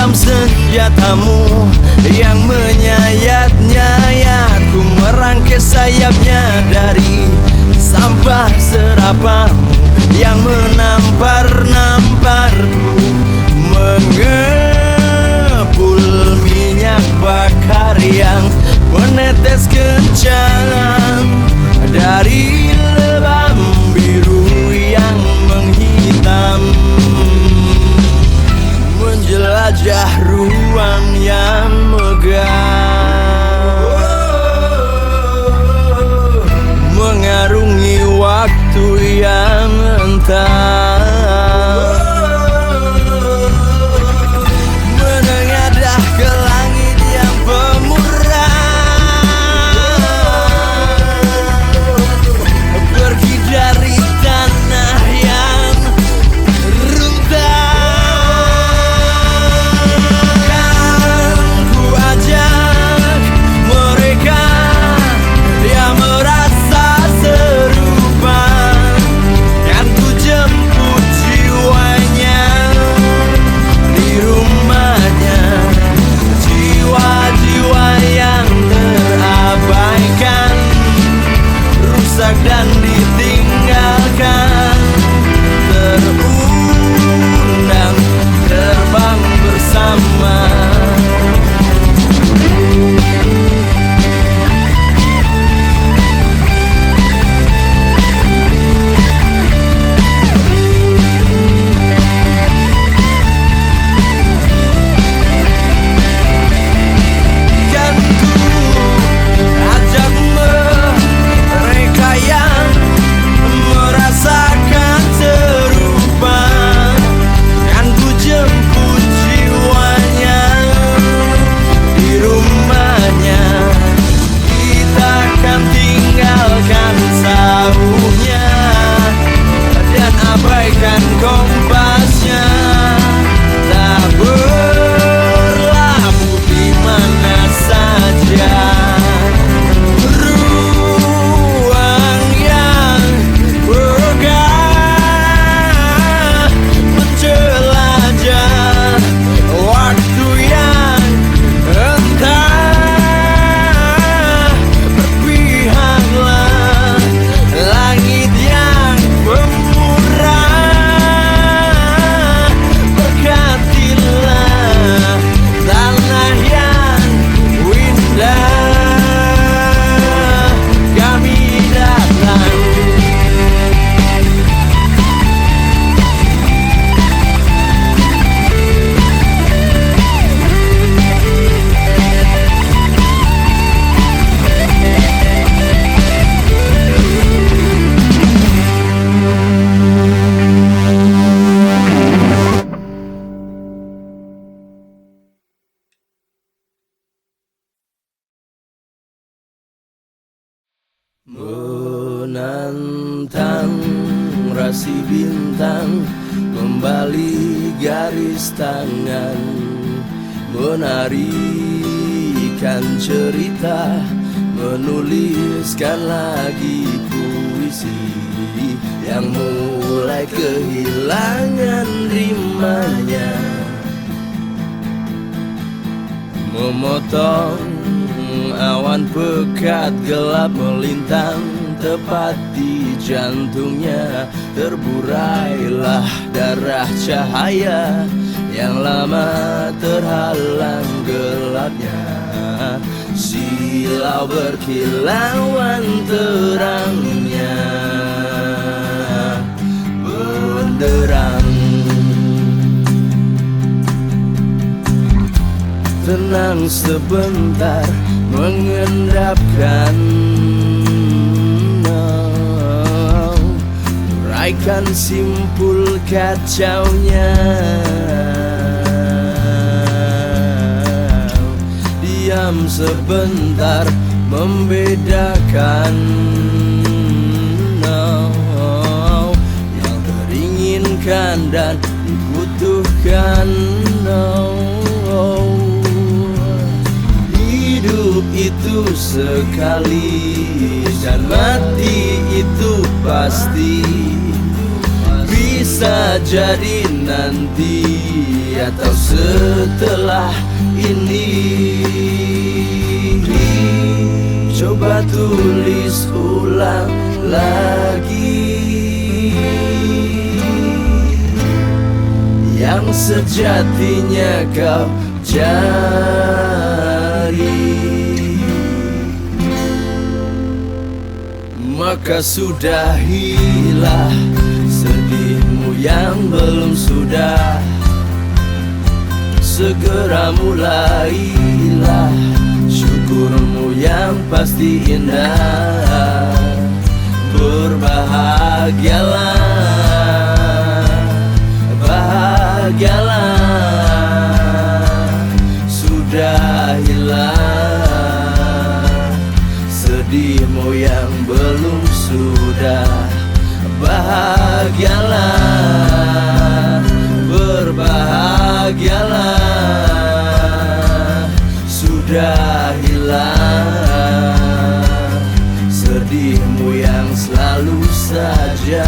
genggam senjatamu yang menyayat-nyayat. Ku merangkai sayapnya dari sampah serapamu yang menampar-namparku, mengepul minyak bakar yang menetes kencang dari lebam biru yang menghitam, menjelajah ruang yang megah, mengarungi waktu yang entah, menengadah ke langit yang pemurah, pergi dari tanah yang dan ditinggalkan, terundang terbang bersama. Abaikan kompasnya, tak berlabuh di mana saja. Ruang yang megah, menjelajah waktu yang entah. Berpihaklah langit yang menantang rasi bintang, membalik garis tangan, menarikan cerita, menuliskan lagi puisi yang mulai kehilangan rimanya, memotong awan pekat gelap melintang tepat di jantungnya. Terburailah darah cahaya yang lama terhalang gelapnya. Silau berkilauan terangnya, benderang. Tenang sebentar, mengendapkan, uraikan simpul kacaunya. Diam sebentar, membedakan yang teringinkan dan dibutuhkan. Hidup itu sekali dan mati itu pasti. Bisa bisa jadi nanti atau setelah ini. Coba tulis ulang lagi yang sejatinya kau cari. Maka sudahilah sedihmu yang belum sudah. Segera mulailah syukurmu yang pasti indah. Berbahagialah, bahagialah. Sudahilah sedihmu yang belum sudah. Bahagialah, berbahagialah. Sudahilah sedihmu yang selalu saja.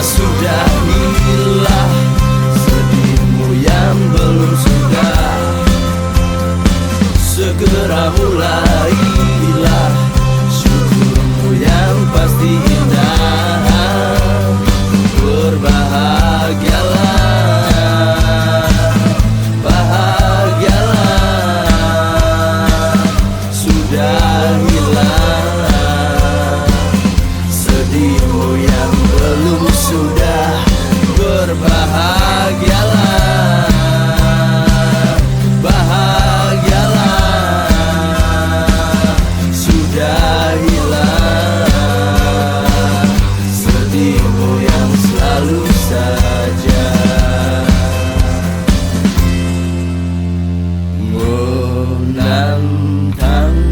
Sudahilah sedihmu yang belum sudah. Segera mulailah syukurmu yang pasti indah. Berbahagialah, bahagialah. Sudahilah sedihmu yang belum sudah. Berbahagialah, bahagialah. Sudahilah sedihmu yang selalu saja menantangmu.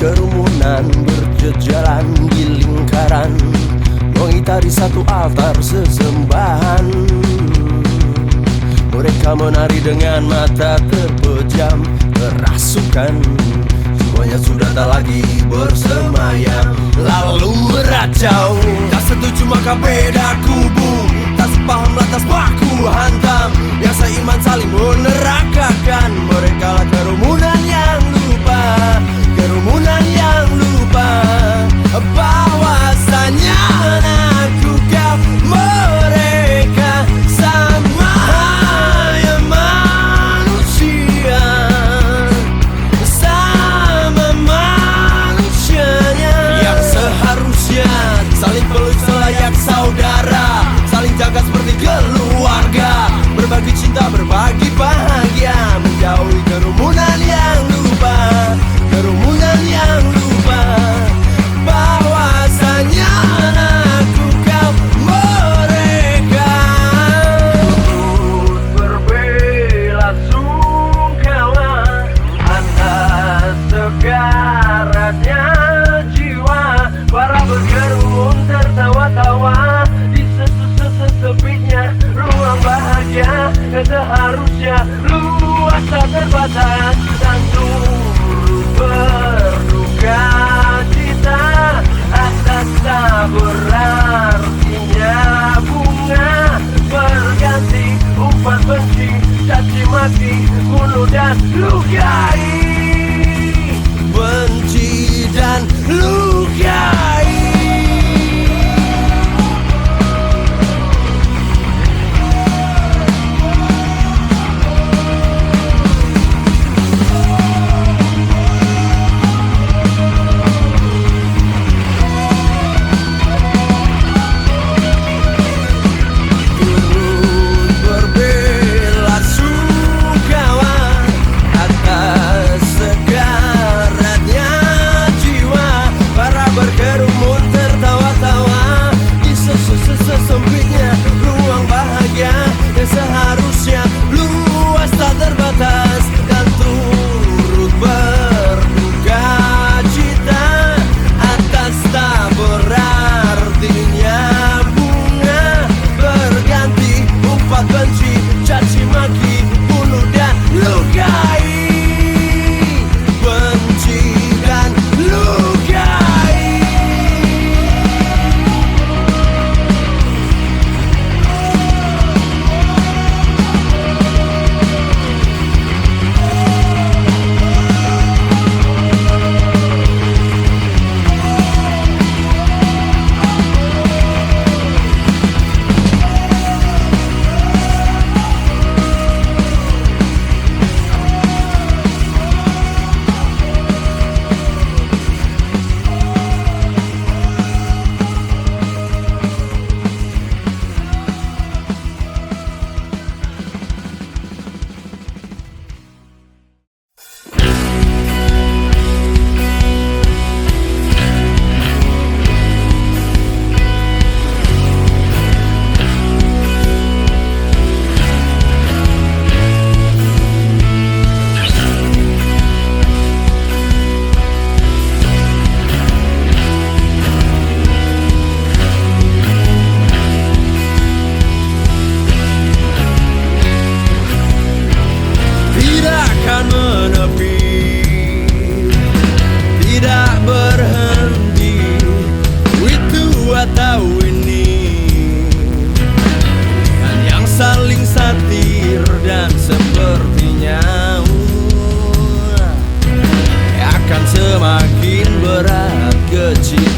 Kerumunan berjejalan di lingkaran, mengitari satu altar sesembahan. Mereka menari dengan mata terpejam, kerasukan. Semuanya sudah tak lagi bersemayam, lalu meracau. Tak setuju maka beda kubu, tak sepaham lantas baku hantam. Yang seiman saling menerakakan. Mereka lah kerumunan yang lupa, kerumunan yang lupa bahwasanya aku kau mereka sama ya manusia, sama manusianya yang seharusnya saling peluk selayak saudara, saling jaga seperti keluarga, berbagi cinta, berbagi bahagia.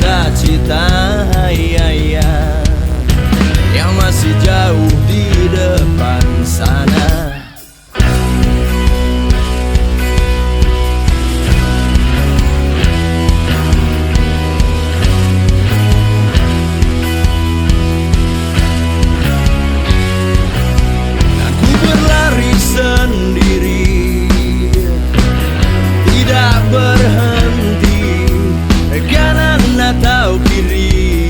cita-cita yang masih jauh di depan sana. Aku berlari sendiri, tidak berhenti, kanan atau kiri,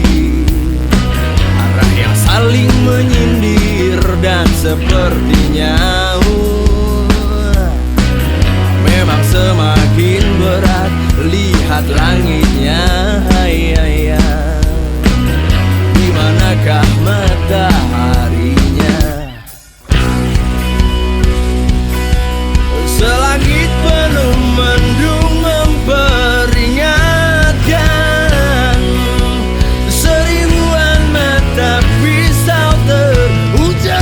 arah yang saling menyindir dan sepertinya memang semakin berat. Lihat langitnya, di manakah mataharinya? Selangit penuh mendung memperingatkan, seribuan mata pisau terhujan,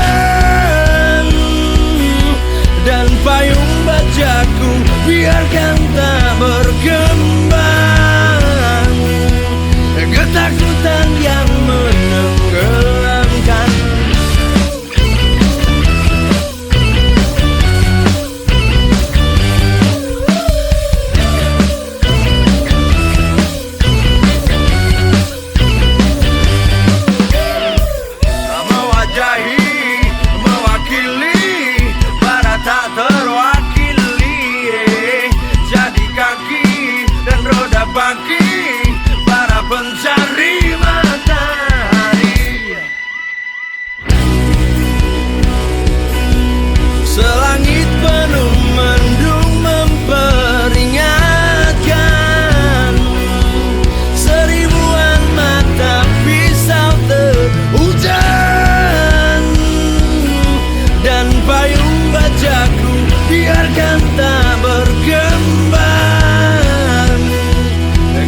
dan payung bajaku biarkan tak berkembang. Ketakutan yang menenggelamkan. Mewakili para tak terwakili, jadi kaki dan roda bagi para pencari matahari. Selangit penuh mendung memperingatkan, seribuan mata pisau terhujan, dan payung bajaku biarkan tak berkembang.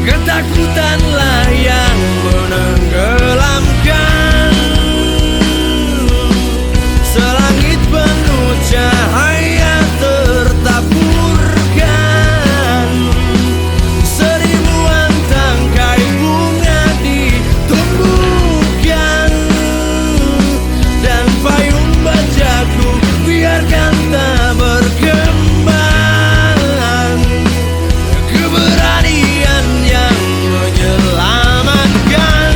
Ketakutanlah yang menenggelamkan. Selangit penuh cahaya tertaburkan, seribuan tangkai bunga ditumbuhkan, dan payung bajaku biarkan tak berkembang. Keberanian yang menyelamatkan.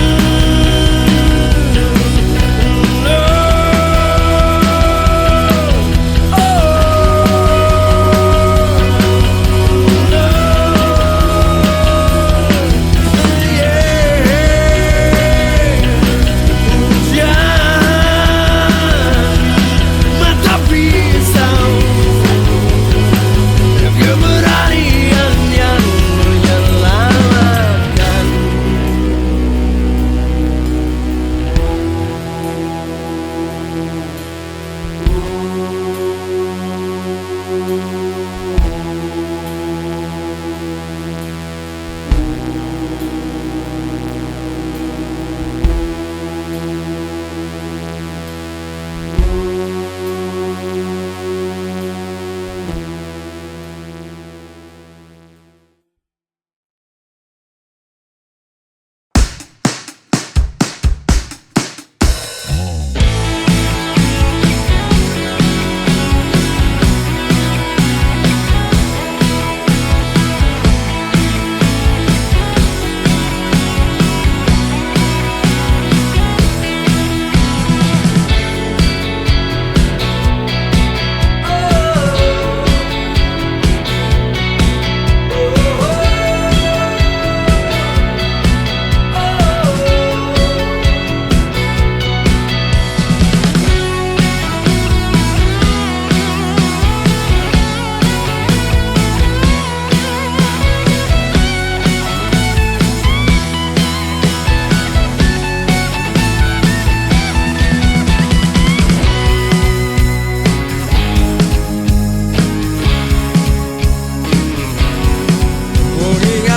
No. Oh. No. Yeah. Hujan mata pisau, keberanian yang menyelamatkan.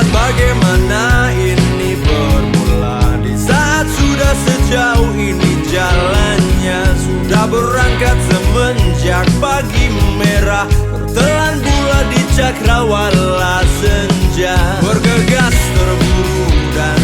Bagaimana ini bermula, di saat sudah sejauh ini jalannya, sudah berangkat semenjak pagi merah, tertelan bulan di cakrawala senja, bergegas terburu dan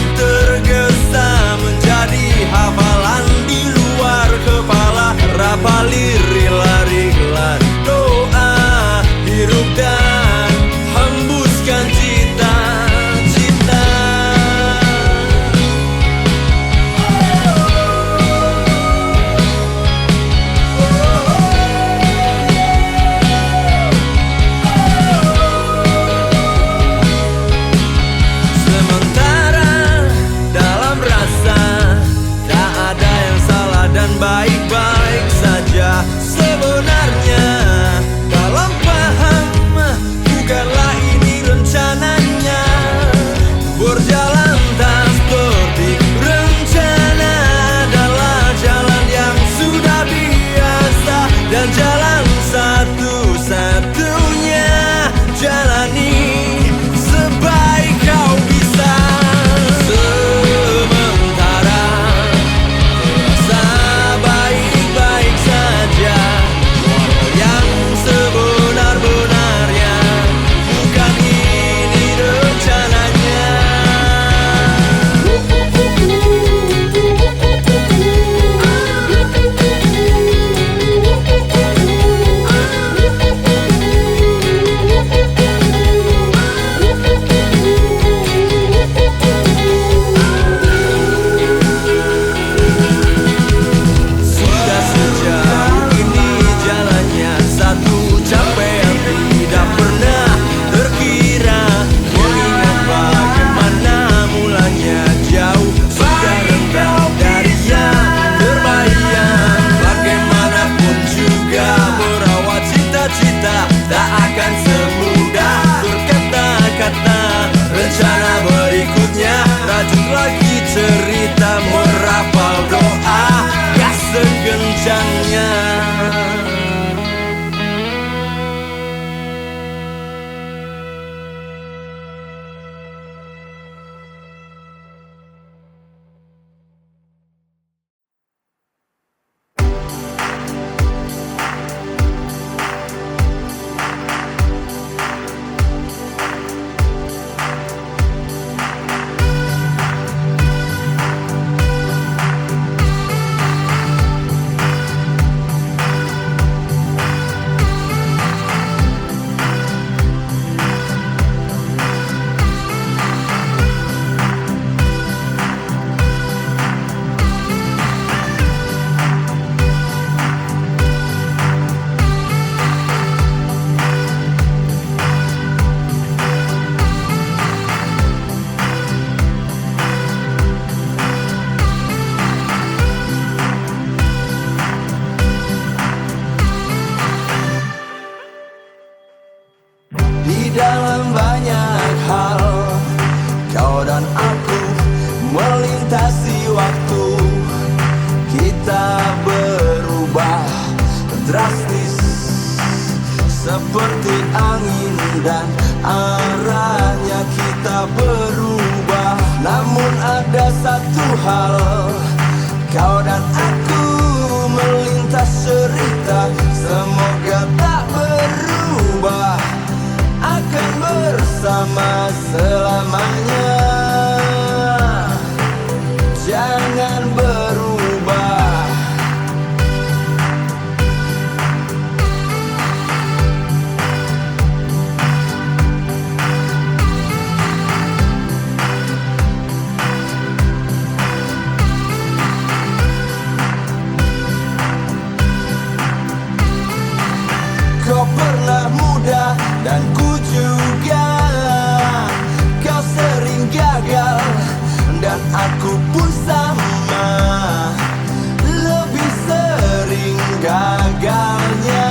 cerita merapau doa gas sekencangnya. Di dalam banyak hal, kau dan aku melintasi waktu. Kita berubah drastis seperti angin dan arahnya kita berubah. Namun ada satu hal, kau dan aku melintas cerita. Semoga tak berubah, akan bersama selamanya. Jangan berubah. Kau pernah muda dan ku juga. Kau sering gagal dan aku pun sama. Lebih sering gagalnya,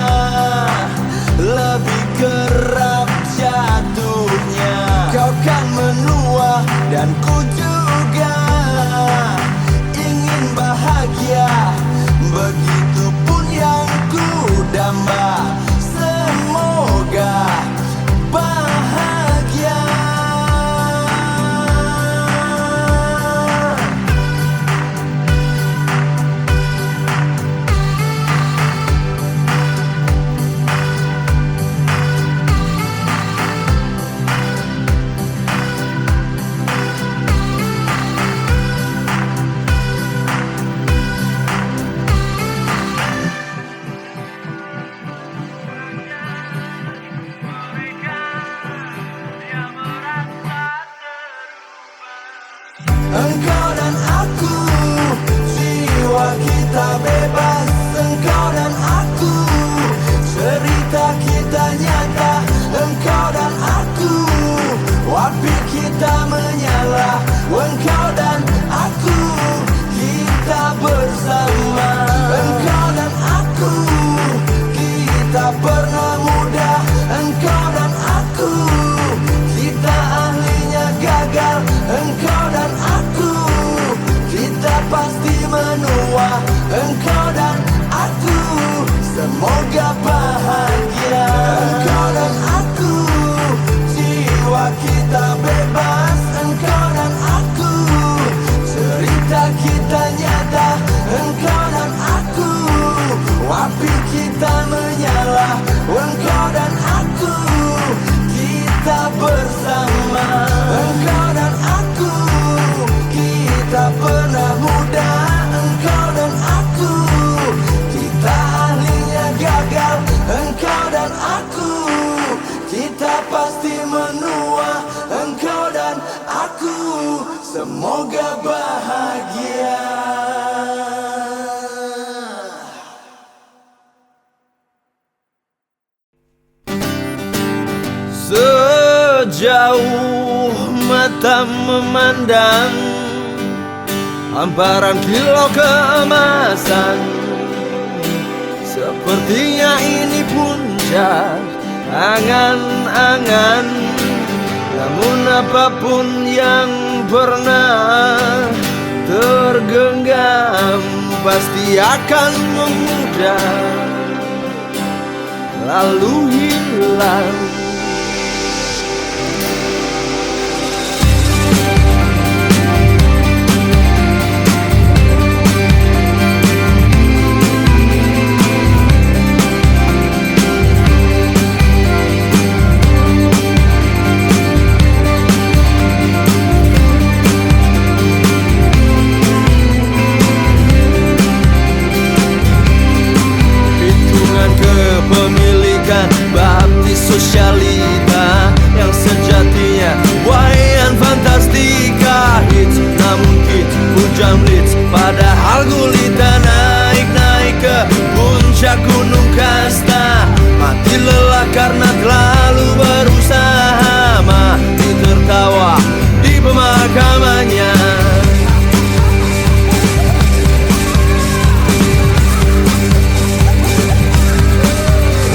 lebih kerap jatuhnya. Kau kan menua dan ku juga ingin bahagia. Begitupun yang ku damba. Semoga bahagia. Engkau dan aku, jiwa kita bebas. Engkau dan aku, cerita kita nyata. Engkau dan aku, api kita menyala. Engkau dan aku, kita bersama. Engkau dan aku, kita pernah muda. Engkau dan aku, kita ahlinya gagal. Engkau dan aku, kita pasti menua. Engkau dan aku, semoga bahagia. Engkau dan aku, jiwa kita bebas. Engkau dan aku, cerita kita nyata. Engkau dan aku, api kita menyala. Engkau dan aku, kita bersama. Engkau dan aku, kita pernah muda. Engkau dan aku, kita ahlinya gagal. Engkau dan aku, kita pasti menua. Engkau dan aku, semoga bahagia. Sejauh mata memandang hamparan kilau keemasan, sepertinya ini puncak angan-angan. Namun apapun yang pernah pasti akan memudar lalu hilang. Kepemilikan baptis sosialita yang sejatinya wayan fantastika, hits namun hits hujan blitz, padahal gulita naik ke puncak gunung kasta. Mati lelah karena terlalu berusaha, mati tertawa di pemakamannya.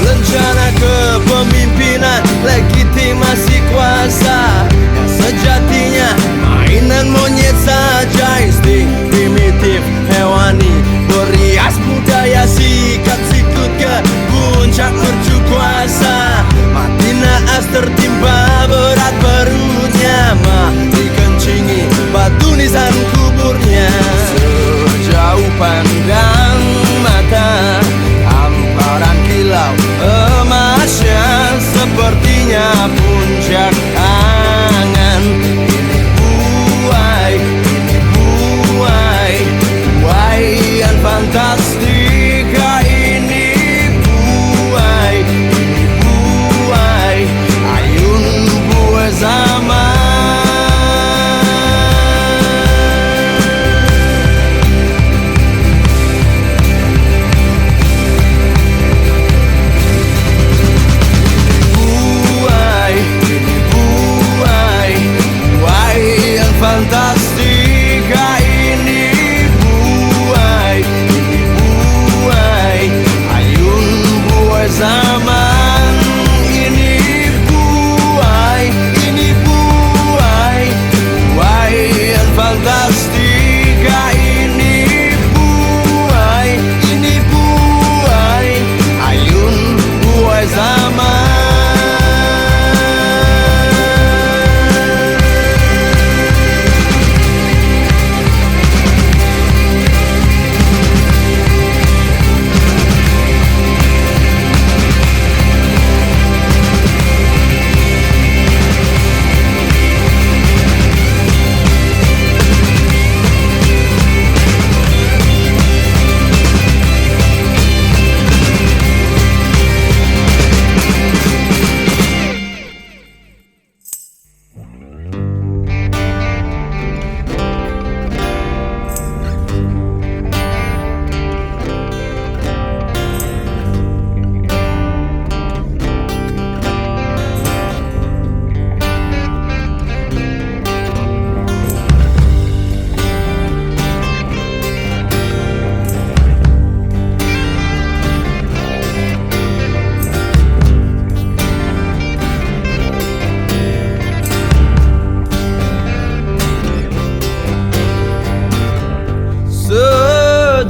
Rencana kepemimpinan, legitimasi kuasa yang sejatinya mainan monyet saja. Insting primitif hewani berias budaya, sikat sikut ke puncak mercu kuasa. Mati naas tertimpa berat perutnya, mati kencingi batu nisan kuburnya. Sejauh pandang mata hamparan kilau emasnya, sepertinya puncak angan. Ini buai buaian fantastika. Ini buai ayun buai zaman. Fantastika ini buai ayun buai zaman. Ini buaian fantastika. Ini buai ayun buai zaman.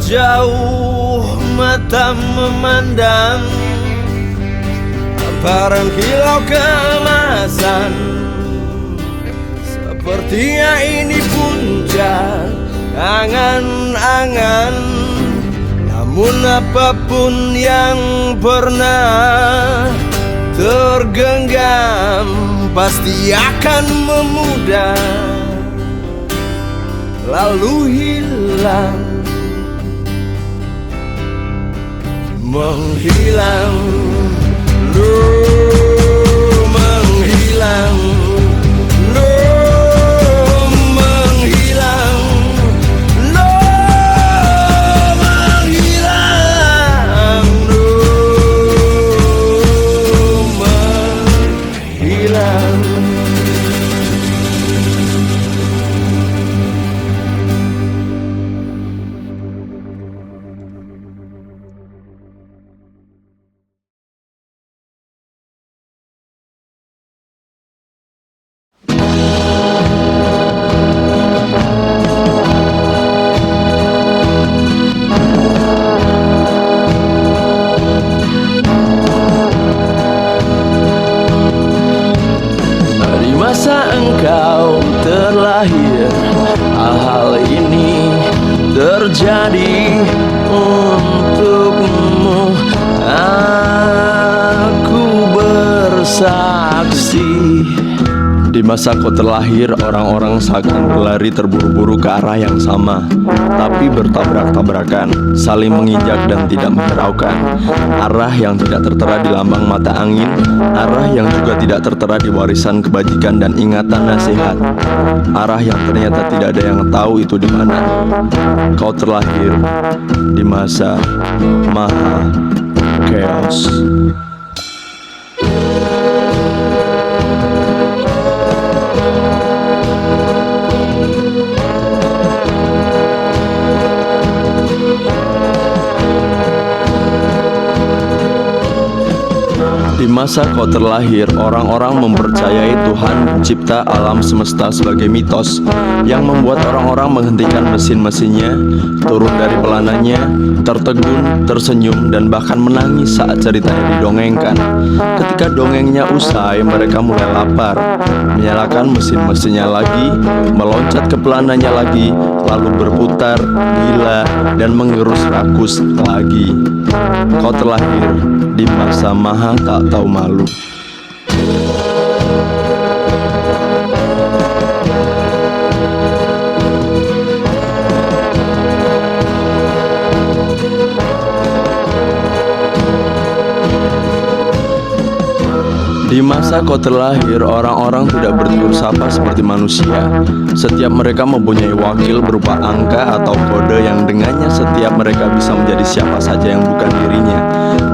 Sejauh mata memandang hamparan kilau keemasan, sepertinya ini puncak angan-angan. Namun apapun yang pernah tergenggam pasti akan memudar lalu hilang, menghilang. terjadi untukmu. Aku bersaksi. Di masa kau terlahir, orang-orang seakan berlari terburu-buru ke arah yang sama, tapi bertabrak-tabrakan, saling menginjak dan tidak menghiraukan. Arah yang tidak tertera di lambang mata angin, arah yang juga tidak tertera di warisan kebajikan dan ingatan nasihat. Arah yang ternyata tidak ada yang tahu itu di mana. Kau terlahir di masa maha chaos. Di masa kau terlahir, orang-orang mempercayai Tuhan pencipta alam semesta sebagai mitos yang membuat orang-orang menghentikan mesin-mesinnya, turun dari pelananya, tertegun, tersenyum, dan bahkan menangis saat ceritanya didongengkan. Ketika dongengnya usai, mereka mulai lapar, menyalakan mesin-mesinnya lagi, meloncat ke pelananya lagi, lalu berputar, gila, dan mengerus rakus lagi. Kau terlahir di masa maha tak tahu malu. Di masa kau terlahir, orang-orang tidak bertegur sapa seperti manusia. Setiap mereka mempunyai wakil berupa angka atau kode yang dengannya setiap mereka bisa menjadi siapa saja yang bukan dirinya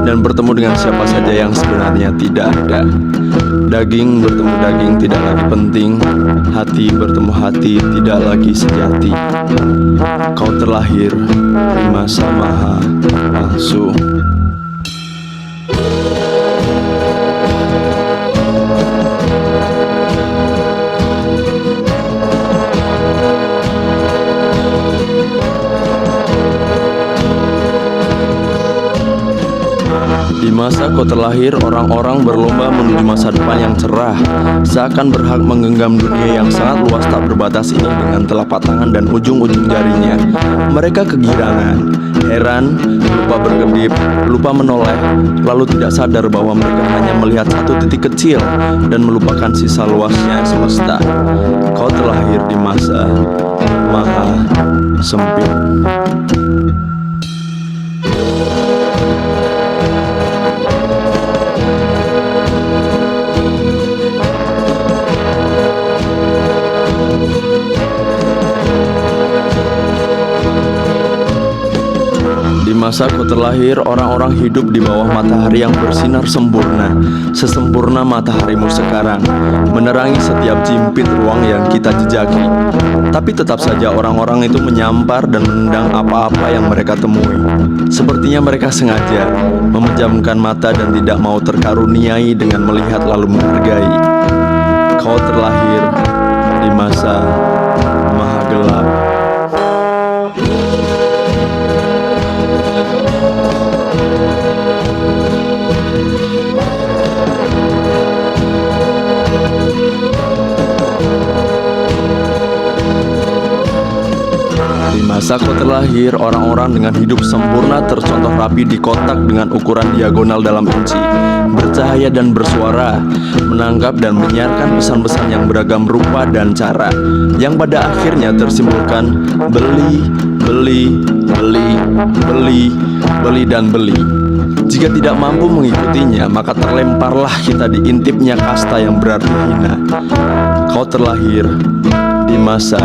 dan bertemu dengan siapa saja yang sebenarnya tidak ada. Daging bertemu daging tidak lagi penting, hati bertemu hati tidak lagi sejati. Kau terlahir di masa maha palsu. Di masa kau terlahir, orang-orang berlomba menuju masa depan yang cerah, seakan berhak menggenggam dunia yang sangat luas tak berbatas ini dengan telapak tangan dan ujung-ujung jarinya. Mereka kegirangan, heran, lupa berkedip, lupa menoleh, lalu tidak sadar bahwa mereka hanya melihat satu titik kecil dan melupakan sisa luasnya semesta. Kau terlahir di masa maha sempit. Di masa kau terlahir, orang-orang hidup di bawah matahari yang bersinar sempurna, sesempurna mataharimu sekarang, menerangi setiap jimpit ruang yang kita jejaki. Tapi tetap saja orang-orang itu menyampar dan menendang apa-apa yang mereka temui. Sepertinya mereka sengaja memejamkan mata dan tidak mau terkaruniai dengan melihat lalu menghargai. Kau terlahir di masa maha gelap. Di masa kau terlahir, orang-orang dengan hidup sempurna tercontoh rapi di kotak dengan ukuran diagonal dalam inci, bercahaya dan bersuara, menangkap dan menyiarkan pesan-pesan yang beragam rupa dan cara, yang pada akhirnya tersimpulkan beli, beli, beli, beli, beli, dan beli. Jika tidak mampu mengikutinya, maka terlemparlah kita di intipnya kasta yang berarti hina. Kau terlahir di masa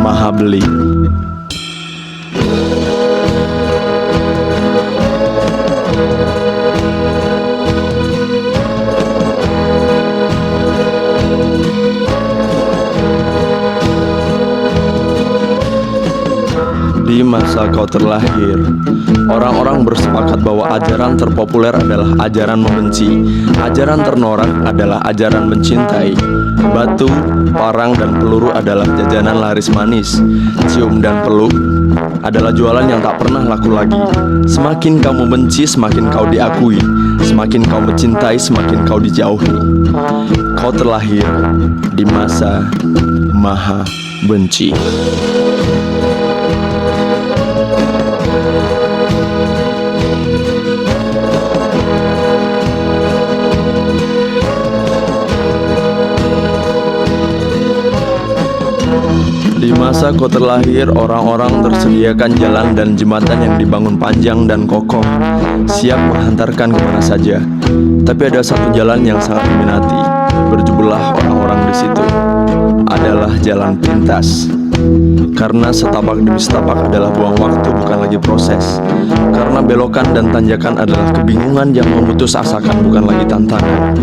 maha beli. Di masa kau terlahir, orang-orang bersepakat bahwa ajaran terpopuler adalah ajaran membenci, ajaran ternorak adalah ajaran mencintai. Batu, parang, dan peluru adalah jajanan laris manis. Cium dan peluk adalah jualan yang tak pernah laku lagi. Semakin kamu benci, semakin kau diakui. Semakin kau mencintai, semakin kau dijauhi. Kau terlahir di masa maha benci. masa kau terlahir, orang-orang tersediakan jalan dan jembatan yang dibangun panjang dan kokoh, siap menghantarkan kemana saja. Tapi ada satu jalan yang sangat diminati, berjubellah orang-orang di situ, adalah jalan pintas. Karena setapak demi setapak adalah buang waktu, bukan lagi proses. Karena belokan dan tanjakan adalah kebingungan yang memutus asakan, bukan lagi tantangan.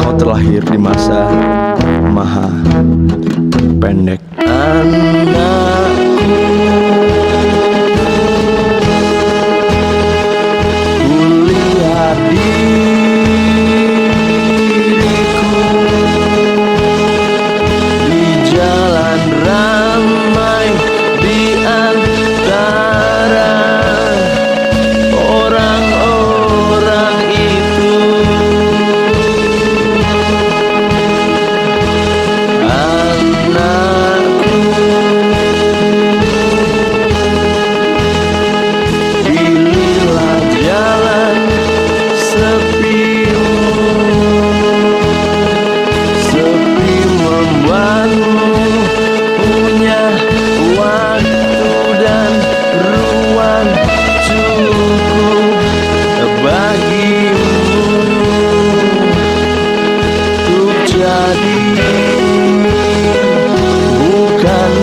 Kau terlahir di masa maha pendek. Anakku, kulihat diriku di jalan ramai, di antara orang-orang itu. Anakku, pilihlah jalan sepimu. Sepi membuatmu punya waktu dan ruang cukup bagimu untuk jadi, bukan